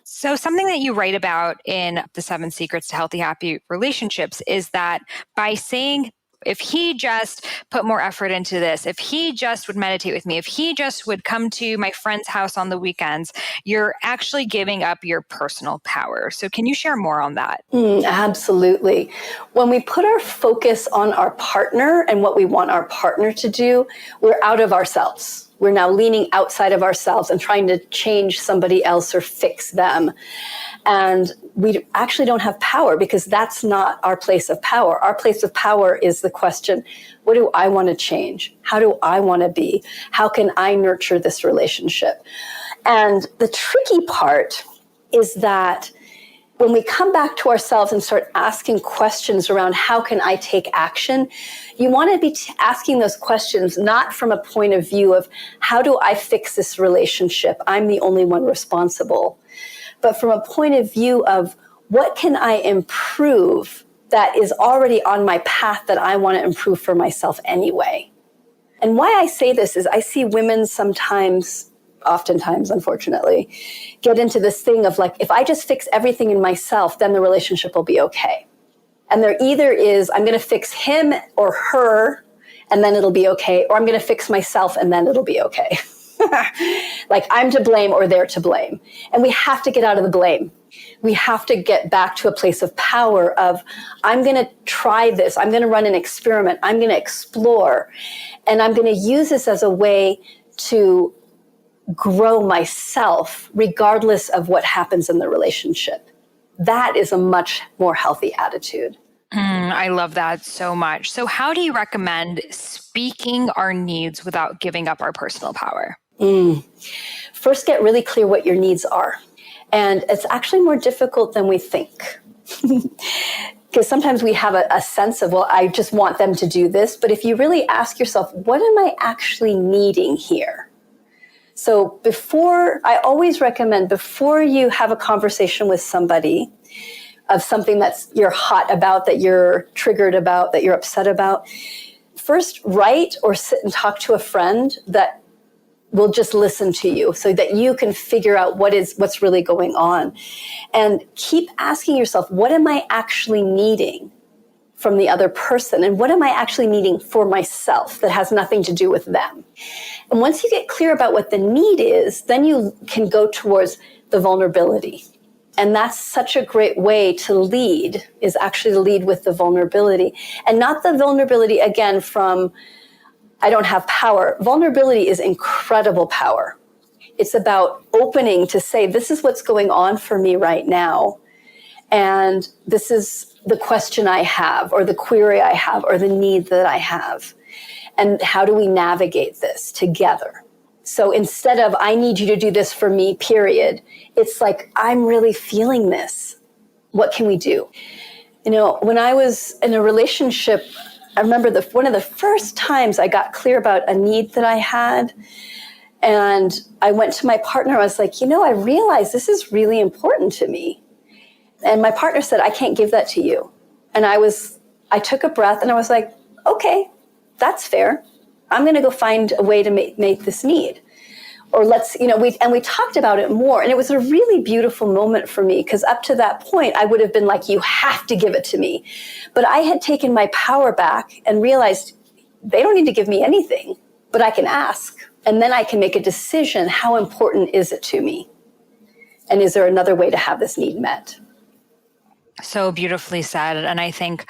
So something that you write about in The 7 Secrets to Healthy, Happy Relationships is that by saying, if he just put more effort into this, if he just would meditate with me, if he just would come to my friend's house on the weekends, you're actually giving up your personal power. So can you share more on that? Absolutely. When we put our focus on our partner and what we want our partner to do, we're out of ourselves. We're now leaning outside of ourselves and trying to change somebody else or fix them. And we actually don't have power, because that's not our place of power. Our place of power is the question, what do I want to change? How do I want to be? How can I nurture this relationship? And the tricky part is that when we come back to ourselves and start asking questions around how can I take action, you want to be asking those questions not from a point of view of how do I fix this relationship? I'm the only one responsible. But from a point of view of what can I improve that is already on my path that I want to improve for myself anyway. And why I say this is I see women oftentimes, unfortunately, get into this thing of like, if I just fix everything in myself, then the relationship will be okay. And there either is, I'm going to fix him or her, and then it'll be okay, or I'm going to fix myself, and then it'll be okay. Like I'm to blame or they're to blame. And we have to get out of the blame. We have to get back to a place of power of, I'm going to try this. I'm going to run an experiment. I'm going to explore. And I'm going to use this as a way to grow myself regardless of what happens in the relationship. That is a much more healthy attitude. I love that so much. So how do you recommend speaking our needs without giving up our personal power? First, get really clear what your needs are. And it's actually more difficult than we think. Because sometimes we have a sense of, well, I just want them to do this. But if you really ask yourself, what am I actually needing here? So I always recommend before you have a conversation with somebody of something you're hot about, that you're triggered about, that you're upset about, first write or sit and talk to a friend that will just listen to you so that you can figure out what's really going on. And keep asking yourself, what am I actually needing from the other person? And what am I actually needing for myself that has nothing to do with them? And once you get clear about what the need is, then you can go towards the vulnerability. And that's such a great way to lead, is actually to lead with the vulnerability. And not the vulnerability, again, from I don't have power. Vulnerability is incredible power. It's about opening to say, this is what's going on for me right now. And this is the question I have, or the query I have, or the need that I have. And how do we navigate this together? So instead of, I need you to do this for me, period, it's like, I'm really feeling this. What can we do? When I was in a relationship, I remember one of the first times I got clear about a need that I had. And I went to my partner. I was like, I realize this is really important to me. And my partner said, I can't give that to you. And I took a breath and I was like, okay, that's fair. I'm going to go find a way to make this need. Or we talked about it more. And it was a really beautiful moment for me, because up to that point, I would have been like, you have to give it to me. But I had taken my power back and realized they don't need to give me anything, but I can ask. And then I can make a decision. How important is it to me? And is there another way to have this need met? So beautifully said. And I think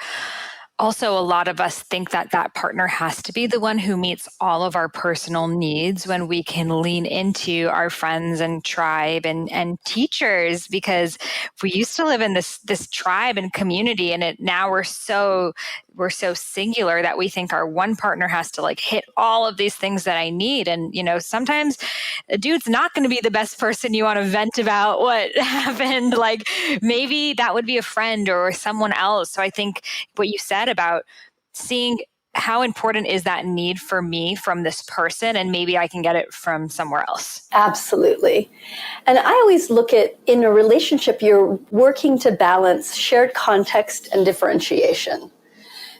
also, a lot of us think that partner has to be the one who meets all of our personal needs, when we can lean into our friends and tribe and teachers, because we used to live in this tribe and community, and now we're so singular that we think our one partner has to like hit all of these things that I need. And, sometimes a dude's not going to be the best person you want to vent about what happened. Like maybe that would be a friend or someone else. So I think what you said about seeing how important is that need for me from this person? And maybe I can get it from somewhere else. Absolutely. And I always look at, in a relationship, you're working to balance shared context and differentiation.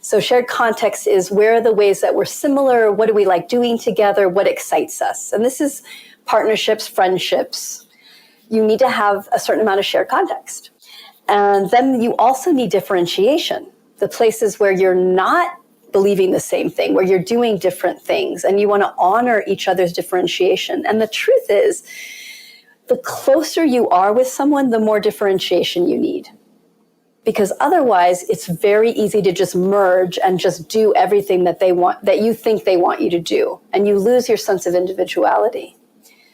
So shared context is, where are the ways that we're similar? What do we like doing together? What excites us? And this is partnerships, friendships. You need to have a certain amount of shared context. And then you also need differentiation, the places where you're not believing the same thing, where you're doing different things, and you want to honor each other's differentiation. And the truth is, the closer you are with someone, the more differentiation you need. Because otherwise, it's very easy to just merge and just do everything that they want, that you think they want you to do, and you lose your sense of individuality.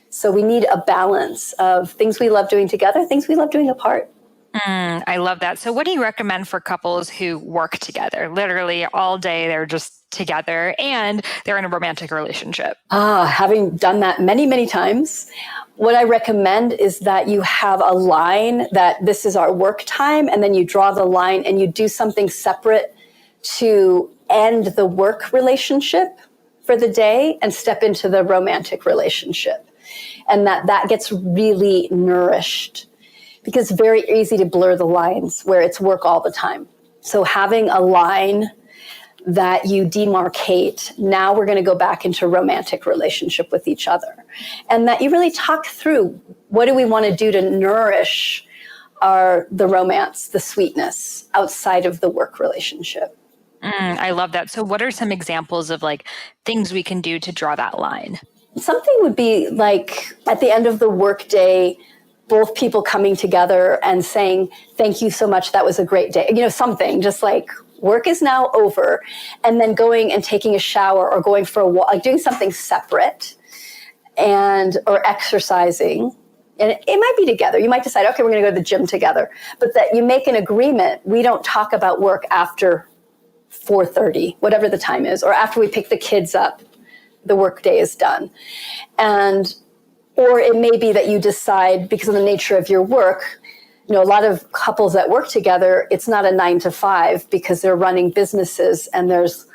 So we need a balance of things we love doing together, things we love doing apart. I love that. So what do you recommend for couples who work together? Literally all day, they're just together and they're in a romantic relationship. Having done that many, many times, what I recommend is that you have a line that this is our work time, and then you draw the line and you do something separate to end the work relationship for the day and step into the romantic relationship. And that gets really nourished, because it's very easy to blur the lines where it's work all the time. So having a line that you demarcate, now we're going to go back into romantic relationship with each other. And that you really talk through, what do we want to do to nourish the romance, the sweetness outside of the work relationship. I love that. So what are some examples of like things we can do to draw that line? Something would be like at the end of the workday, both people coming together and saying, thank you so much, that was a great day. Something just like, work is now over, and then going and taking a shower or going for a walk, like doing something separate or exercising. And it might be together. You might decide, okay, we're going to go to the gym together, but that you make an agreement. We don't talk about work after 4:30, whatever the time is, or after we pick the kids up, the work day is done. Or it may be that you decide, because of the nature of your work, a lot of couples that work together, it's not a 9 to 5 because they're running businesses and there's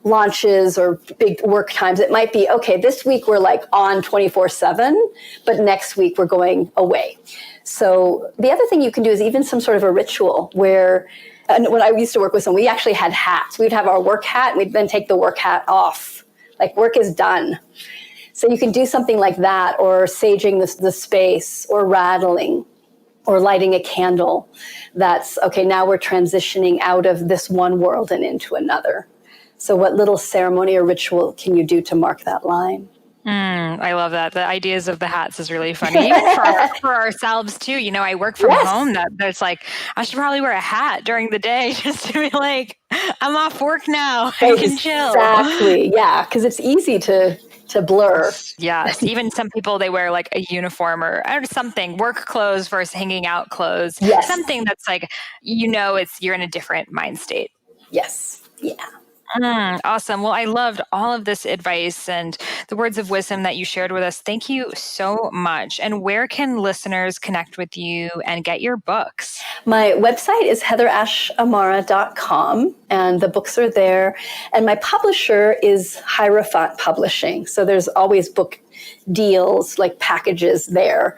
launches or big work times. It might be, okay, this week we're like on 24/7, but next week we're going away. So the other thing you can do is even some sort of a ritual where, and when I used to work with someone, we actually had hats. We'd have our work hat and we'd then take the work hat off. Like, work is done. So you can do something like that, or saging the space, or rattling, or lighting a candle. That's, okay, now we're transitioning out of this one world and into another. So what little ceremony or ritual can you do to mark that line? I love that. The ideas of the hats is really funny. Even for ourselves too. I work from home. That's like, I should probably wear a hat during the day just to be like, I'm off work now. I can chill. Exactly. Yeah. Because it's easy to blur. Yes. Even some people, they wear like a uniform or something, work clothes versus hanging out clothes. Yes. Something that's like, you're in a different mind state. Yes. Yeah. Awesome. Well, I loved all of this advice and the words of wisdom that you shared with us. Thank you so much. And where can listeners connect with you and get your books? My website is heatherashamara.com, and the books are there. And my publisher is Hierophant Publishing. So there's always book deals, like packages there,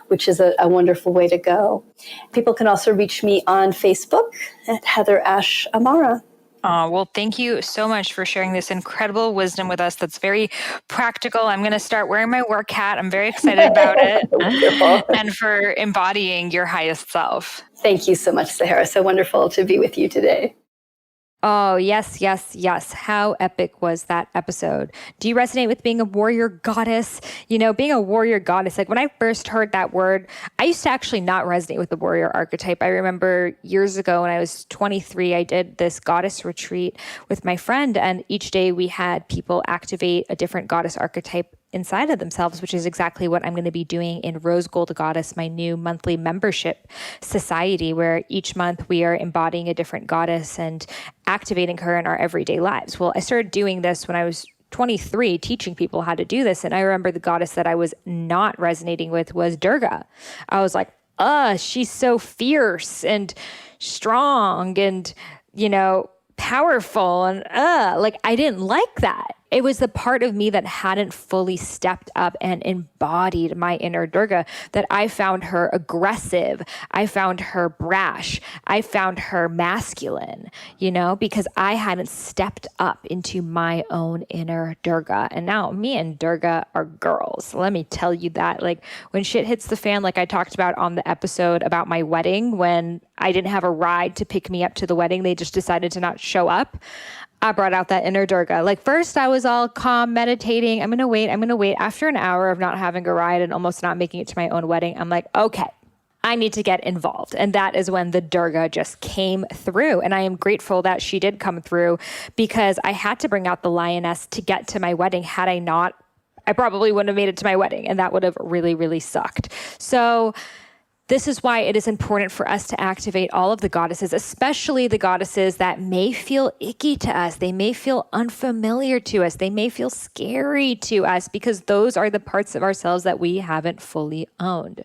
which is a wonderful way to go. People can also reach me on Facebook at Heatherash Amara. Well, thank you so much for sharing this incredible wisdom with us. That's very practical. I'm going to start wearing my work hat. I'm very excited about it. Wonderful. And for embodying your highest self. Thank you so much, Sahara. So wonderful to be with you today. Oh, yes, yes, yes. How epic was that episode? Do you resonate with being a warrior goddess? Being a warrior goddess, like when I first heard that word, I used to actually not resonate with the warrior archetype. I remember years ago when I was 23, I did this goddess retreat with my friend, and each day we had people activate a different goddess archetype inside of themselves, which is exactly what I'm going to be doing in Rose Gold Goddess, my new monthly membership society, where each month we are embodying a different goddess and activating her in our everyday lives. Well, I started doing this when I was 23, teaching people how to do this. And I remember the goddess that I was not resonating with was Durga. I was like, she's so fierce and strong and, powerful and like I didn't like that. It was the part of me that hadn't fully stepped up and embodied my inner Durga, that I found her aggressive. I found her brash. I found her masculine, because I hadn't stepped up into my own inner Durga. And now me and Durga are girls. Let me tell you that. Like when shit hits the fan, like I talked about on the episode about my wedding, when I didn't have a ride to pick me up to the wedding, they just decided to not show up. I brought out that inner Durga. Like first I was all calm, meditating. I'm going to wait. After an hour of not having a ride and almost not making it to my own wedding, I'm like, okay, I need to get involved. And that is when the Durga just came through. And I am grateful that she did come through, because I had to bring out the lioness to get to my wedding. Had I not, I probably wouldn't have made it to my wedding. And that would have really, really sucked. So this is why it is important for us to activate all of the goddesses, especially the goddesses that may feel icky to us. They may feel unfamiliar to us. They may feel scary to us, because those are the parts of ourselves that we haven't fully owned.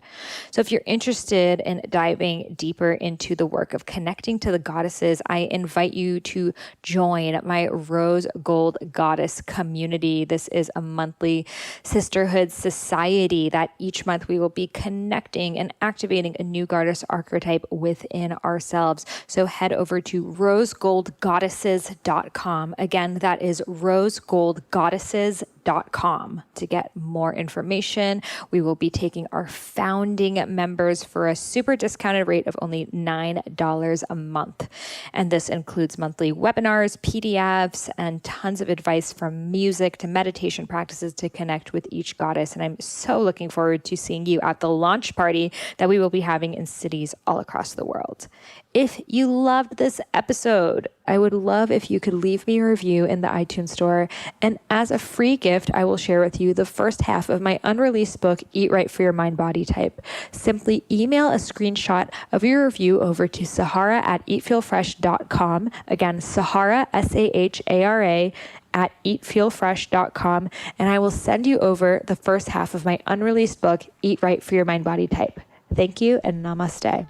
So if you're interested in diving deeper into the work of connecting to the goddesses, I invite you to join my Rose Gold Goddess community. This is a monthly sisterhood society that each month we will be connecting and activating a new goddess archetype within ourselves. So head over to rosegoldgoddesses.com. Again, that is rosegoldgoddesses.com to get more information. We will be taking our founding members for a super discounted rate of only $9 a month. And this includes monthly webinars, PDFs, and tons of advice from music to meditation practices to connect with each goddess. And I'm so looking forward to seeing you at the launch party that we will be having in cities all across the world. If you loved this episode, I would love if you could leave me a review in the iTunes store. And as a free gift, I will share with you the first half of my unreleased book, Eat Right for Your Mind Body Type. Simply email a screenshot of your review over to Sahara at eatfeelfresh.com. Again, Sahara, Sahara, at eatfeelfresh.com. And I will send you over the first half of my unreleased book, Eat Right for Your Mind Body Type. Thank you and namaste.